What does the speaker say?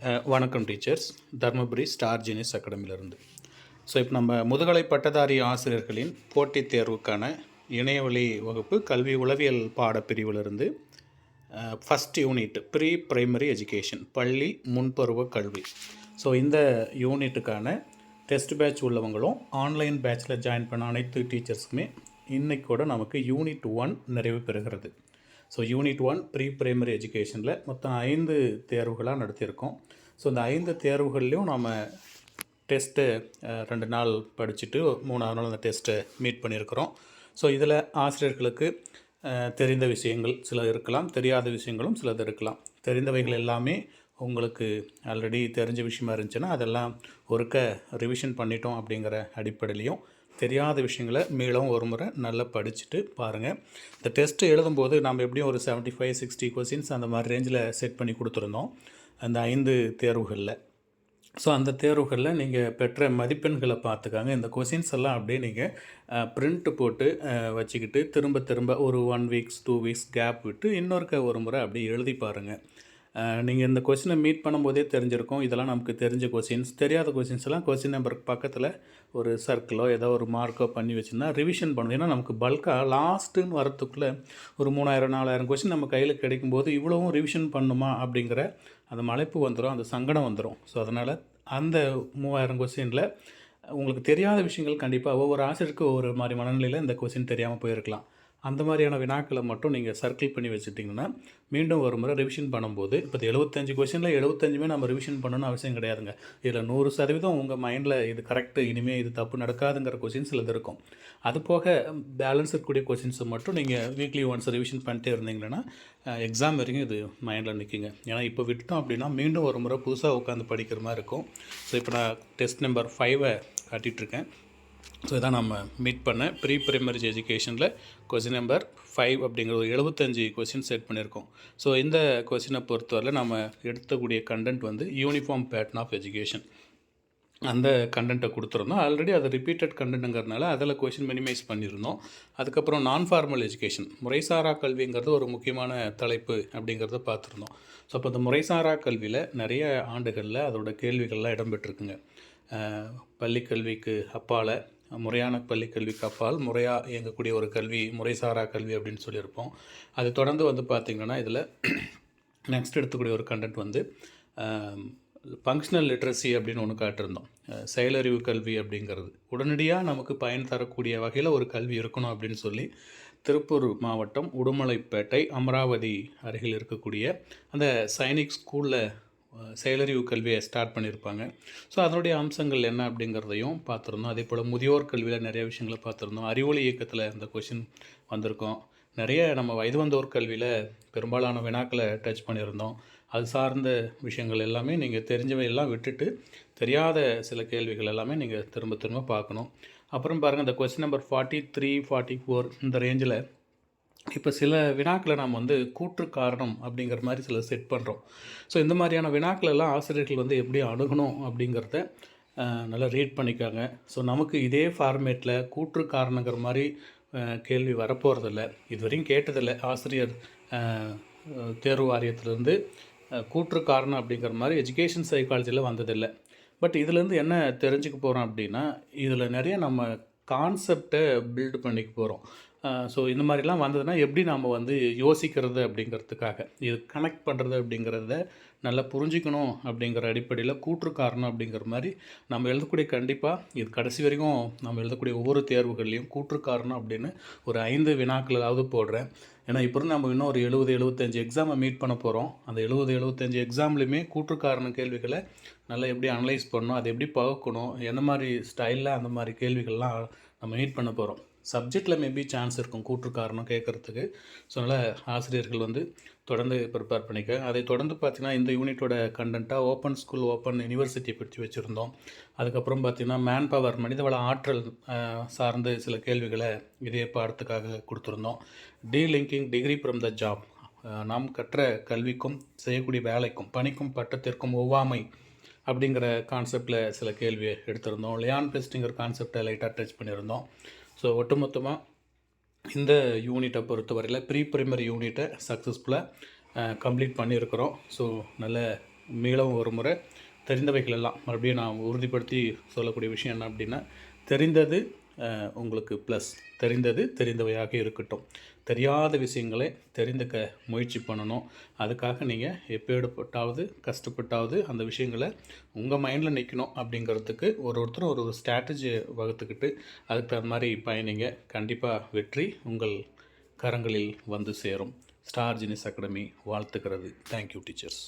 வணக்கம் teachers. Dharmapuri star genius அகாடமியிலேருந்து. இப்போ நம்ம முதுகலை பட்டதாரி ஆசிரியர்களின் போட்டித் தேர்வுக்கான இணையவழி வகுப்பு கல்வி உளவியல் பாடப்பிரிவிலிருந்து first unit pre primary education பள்ளி முன்பருவ கல்வி. இந்த யூனிட்டுக்கான டெஸ்ட் பேட்ச் உள்ளவங்களும் ஆன்லைன் பேட்சில் ஜாயின் பண்ண அனைத்து டீச்சர்ஸுக்குமே இன்றைக்கி கூட நமக்கு யூனிட் 1 நிறைவு பெறுகிறது. யூனிட் 1 ப்ரீ பிரைமரி எஜுகேஷனில் மொத்தம் 5 தேர்வுகளாக நடத்தியிருக்கோம். இந்த 5 தேர்வுகள்லையும் நம்ம டெஸ்ட்டு 2 நாள் படிச்சுட்டு 3ஆவது நாள் அந்த டெஸ்ட்டை மீட் பண்ணியிருக்கிறோம். இதில் ஆசிரியர்களுக்கு தெரிந்த விஷயங்கள் சில இருக்கலாம், தெரியாத விஷயங்களும் சிலது இருக்கலாம். தெரிந்தவைகள் எல்லாமே உங்களுக்கு ஆல்ரெடி தெரிஞ்ச விஷயமா இருந்துச்சுன்னா அதெல்லாம் ஒருக்க ரிவிஷன் பண்ணிட்டோம் அப்படிங்கிற அடிப்படையிலையும், தெரியாத விஷயங்களை மீளவும் ஒரு முறை நல்லா படிச்சுட்டு பாருங்கள். இந்த டெஸ்ட்டு எழுதும்போது நம்ம எப்படியும் ஒரு 75-60 கொஸ்டின்ஸ் அந்த மாதிரி ரேஞ்சில் செட் பண்ணி கொடுத்துருந்தோம் அந்த 5 தேர்வுகளில். அந்த தேர்வுகளில் நீங்கள் பெற்ற மதிப்பெண்களை பார்த்துக்காங்க. இந்த கொஸ்டின்ஸ் எல்லாம் அப்படியே நீங்கள் பிரிண்ட்டு போட்டு வச்சுக்கிட்டு திரும்ப ஒரு 1 வீக்ஸ் 2 வீக்ஸ் கேப் விட்டு இன்னொருக்க ஒரு முறை அப்படியே எழுதி பாருங்கள். நீங்கள் இந்த கொஸ்டினை மீட் பண்ணும்போதே தெரிஞ்சிருக்கும், இதெல்லாம் நமக்கு தெரிஞ்ச கொஸ்டின்ஸ். தெரியாத கொஸ்டின்ஸ்லாம் கொஸ்டின் நம்பருக்கு பக்கத்தில் ஒரு சர்க்கிளோ ஏதோ ஒரு மார்க்கோ பண்ணி வச்சுருந்தா ரிவிஷன் பண்ணணும். ஏன்னா நமக்கு பல்காக லாஸ்ட்டுன்னு வரத்துக்குள்ளே ஒரு 3000-4000 கொஸ்டின் நம்ம கையில் கிடைக்கும்போது இவ்வளவும் ரிவிஷன் பண்ணுமா அப்படிங்கிற அந்த மலைப்பு வந்துடும், அந்த சங்கடம் வந்துடும். அதனால் அந்த 3000 கொஸ்டினில் உங்களுக்கு தெரியாத விஷயங்கள் கண்டிப்பாக ஒவ்வொரு ஆசிரியருக்கு ஒவ்வொரு மாதிரி மனநிலையில் இந்த கொஸ்டின் தெரியாமல் போயிருக்கலாம். அந்த மாதிரியான வினாக்களை மட்டும் நீங்கள் சர்க்கிள் பண்ணி வச்சுட்டிங்கன்னா மீண்டும் ஒரு முறை ரிவிஷன் பண்ணும்போது, இப்போ 75 கொஸ்டினில் 75மே நம்ம ரிவிஷன் பண்ணணும்னு அவசியம் கிடையாதுங்க. இதில் 100% உங்கள் மைண்டில் இது கரெக்டு, இனிமேல் இது தப்பு நடக்காதுங்கிற கொஸ்டின்ஸ் சிலது இருக்கும். அது போக பேலன்ஸ் இருக்கக்கூடிய கொஸ்டின்ஸை மட்டும் நீங்கள் வீக்லி ஒன்ஸ் ரிவிஷன் பண்ணிட்டே இருந்தீங்கன்னா எக்ஸாம் வரைக்கும் இது மைண்டில் நிற்குங்க. ஏன்னா இப்போ விட்டோம் அப்படின்னா மீண்டும் ஒரு முறை புதுசாக உட்காந்து படிக்கிற மாதிரி இருக்கும். இப்போ நான் டெஸ்ட் நம்பர் 5 காட்டிகிட்ருக்கேன். இதான் நம்ம மீட் பண்ண ப்ரீ பிரைமரி எஜுகேஷனில் கொஸ்டின் நம்பர் 5 அப்படிங்கிற ஒரு 75 கொஸ்டின் செட் பண்ணியிருக்கோம். இந்த கொஸ்டினை பொறுத்தவரையில் நம்ம எடுத்தக்கூடிய கண்டென்ட் வந்து யூனிஃபார்ம் பேட்டர்ன் ஆஃப் எஜுகேஷன். அந்த கண்டென்ட்டை கொடுத்துருந்தோம். ஆல்ரெடி அது ரிப்பீட்டட் கண்டென்ட்டுங்கிறதுனால அதில் கொஸ்டின் மினிமைஸ் பண்ணியிருந்தோம். அதுக்கப்புறம் நான் ஃபார்மல் எஜுகேஷன், முறைசாரா கல்விங்கிறது ஒரு முக்கியமான தலைப்பு அப்படிங்கிறத பார்த்துருந்தோம். இப்போ இந்த முறைசாரா கல்வியில் நிறைய ஆண்டுகளில் அதோட கேள்விகள்லாம் இடம்பெற்றிருக்குங்க. பள்ளிக்கல்விக்கு அப்பால், முறையான பள்ளிக்கல்விக்கு அப்பால் முறையாக இயங்கக்கூடிய ஒரு கல்வி முறைசாரா கல்வி அப்படின்னு சொல்லியிருப்போம். அது தொடர்ந்து வந்து பார்த்திங்கன்னா இதில் நெக்ஸ்ட் எடுத்துக்கூடிய ஒரு கண்டென்ட் வந்து ஃபங்க்ஷனல் லிட்ரஸி அப்படின்னு ஒன்று காட்டியிருந்தோம். செயலறிவு கல்வி அப்படிங்கிறது உடனடியாக நமக்கு பயன் தரக்கூடிய வகையில் ஒரு கல்வி இருக்கணும் அப்படின்னு சொல்லி திருப்பூர் மாவட்டம் உடுமலைப்பேட்டை அமராவதி அருகில் இருக்கக்கூடிய அந்த சைனிக் ஸ்கூலில் செயலறிவு கல்வியை ஸ்டார்ட் பண்ணியிருப்பாங்க. அதனுடைய அம்சங்கள் என்ன அப்படிங்கிறதையும் பார்த்துருந்தோம். அதே போல் முதியோர் கல்வியில் நிறைய விஷயங்களை பார்த்துருந்தோம். அறிவொளி இயக்கத்தில் இந்த கொஷின் வந்திருக்கோம். நிறைய நம்ம வயது வந்தோர் கல்வியில் பெரும்பாலான வினாக்களை டச் பண்ணியிருந்தோம். அது சார்ந்த விஷயங்கள் எல்லாமே நீங்கள் தெரிஞ்சவை எல்லாம் விட்டுட்டு தெரியாத சில கேள்விகள் எல்லாமே நீங்கள் திரும்ப பார்க்கணும். அப்புறம் பாருங்கள், இந்த கொஸ்டின் நம்பர் 43, 44 இந்த ரேஞ்சில் இப்போ சில வினாக்களை நாம் வந்து கூற்று காரணம் அப்படிங்கிற மாதிரி சில செட் பண்ணுறோம். இந்த மாதிரியான வினாக்கள் எல்லாம் ஆசிரியர்கள் வந்து எப்படி அணுகணும் அப்படிங்கிறத நல்லா ரீட் பண்ணிக்காங்க. நமக்கு இதே ஃபார்மேட்டில் கூற்று காரணங்கிற மாதிரி கேள்வி வரப்போகிறதில்ல. இதுவரையும் கேட்டதில்லை. ஆசிரியர் தேர்வு வாரியத்திலேருந்து கூற்று காரணம் அப்படிங்கிற மாதிரி எஜுகேஷன் சைக்காலஜியில் வந்ததில்லை. பட் இதுலேருந்து என்ன தெரிஞ்சுக்க போகிறோம் அப்படின்னா, இதில் நிறைய நம்ம கான்செப்டை பில்டு பண்ணிக்க போகிறோம். இந்த மாதிரிலாம் வந்ததுன்னா எப்படி நாம் வந்து யோசிக்கிறது அப்படிங்கிறதுக்காக, இது கனெக்ட் பண்ணுறது அப்படிங்கிறத நல்லா புரிஞ்சிக்கணும் அப்படிங்கிற அடிப்படையில் கூற்று காரணம் அப்படிங்கிற மாதிரி நம்ம எழுதக்கூடிய, கண்டிப்பாக இது கடைசி வரைக்கும் நம்ம எழுதக்கூடிய ஒவ்வொரு தேர்வுகள்லையும் கூற்று காரணம் அப்படின்னு ஒரு 5 வினாக்களாவது போடுறேன். ஏன்னா இப்போ நம்ம இன்னும் ஒரு 70-75 எக்ஸாமை மீட் பண்ண போகிறோம். அந்த 70-75 எக்ஸாம்லேயுமே கூற்று காரண கேள்விகளை நல்லா எப்படி அனலைஸ் பண்ணணும், அதை எப்படி பகுக்கணும், எந்த மாதிரி ஸ்டைலில் அந்த மாதிரி கேள்விகள்லாம் நம்ம மீட் பண்ண போகிறோம். சப்ஜெக்டில் மேபி சான்ஸ் இருக்கும் கூற்று காரணம் கேட்குறதுக்கு. அதனால் ஆசிரியர்கள் வந்து தொடர்ந்து ப்ரிப்பேர் பண்ணிக்க. அதை தொடர்ந்து பார்த்திங்கன்னா இந்த யூனிட்டோட கண்டென்ட்டாக ஓப்பன் ஸ்கூல் ஓப்பன் யூனிவர்சிட்டியை பற்றி வச்சுருந்தோம். அதுக்கப்புறம் பார்த்திங்கன்னா மேன் பவர் மனிதவள ஆற்றல் சார்ந்து சில கேள்விகளை இதே பாடத்துக்காக கொடுத்துருந்தோம். Delinking degree from the job, நாம் கற்ற கல்விக்கும் செய்யக்கூடிய வேலைக்கும் பணிக்கும் பட்டத்திற்கும் ஒவ்வாமை அப்படிங்கிற கான்செப்டில் சில கேள்வியை எடுத்திருந்தோம். லியான் டெஸ்டிங்கிற கான்செப்டை லைட்டாக டச் பண்ணியிருந்தோம். ஒட்டுமொத்தமாக இந்த யூனிட்டை பொறுத்தவரையில் ப்ரீ பிரைமரி யூனிட்டை சக்ஸஸ்ஃபுல்லாக கம்ப்ளீட் பண்ணியிருக்கிறோம். நல்ல மீளவும் ஒரு முறை தெரிந்தவைகள் எல்லாம் மறுபடியும் நான் உறுதிப்படுத்தி சொல்லக்கூடிய விஷயம் என்ன அப்படின்னா, தெரிந்தது உங்களுக்கு ப்ளஸ், தெரிந்தது தெரிந்தவையாக இருக்கட்டும். தெரியாத விஷயங்களை தெரிந்துக்க முயற்சி பண்ணணும். அதுக்காக நீங்கள் எப்பேற்பட்டாவது கஷ்டப்பட்டாவது அந்த விஷயங்களை உங்கள் மைண்டில் நிற்கணும் அப்படிங்கிறதுக்கு ஒருத்தரும் ஒரு ஸ்ட்ராட்டஜி வகுத்துக்கிட்டு அதுக்கு தகுந்த மாதிரி பயணிங்க. கண்டிப்பாக வெற்றி உங்கள் கரங்களில் வந்து சேரும். ஸ்டார் ஜீனியஸ் அகாடமி வாழ்த்துக்கிறது. Thank you teachers.